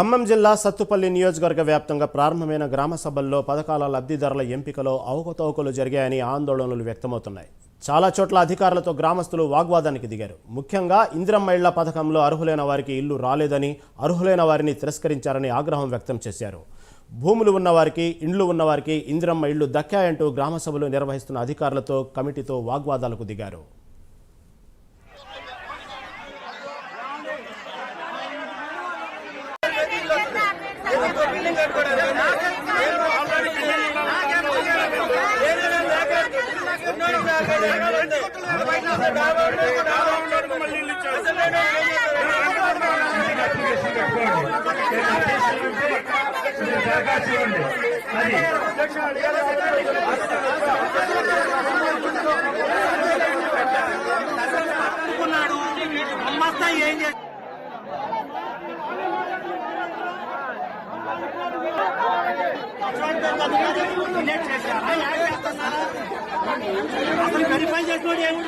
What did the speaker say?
ఖమ్మం జిల్లా సత్తుపల్లి నియోజకవర్గ వ్యాప్తంగా ప్రారంభమైన గ్రామ సభల్లో పథకాల లబ్ధిదారుల ఎంపికలో అవకతవకలు జరిగాయని ఆందోళనలు వ్యక్తమవుతున్నాయి. చాలా చోట్ల అధికారులతో గ్రామస్తులు వాగ్వాదానికి దిగారు. ముఖ్యంగా ఇందిరమ్మ ఇళ్ల పథకంలో అర్హులైన వారికి ఇల్లు రాలేదని, అర్హులైన వారిని తిరస్కరించారని ఆగ్రహం వ్యక్తం చేశారు. భూములు ఉన్నవారికి, ఇండ్లు ఉన్నవారికి ఇందిరమ్మ ఇళ్లు దక్కాయంటూ గ్రామ సభలు నిర్వహిస్తున్న అధికారులతో, కమిటీతో వాగ్వాదాలకు దిగారు. అసలు వెరిఫై చేసుకోండి. ఏమి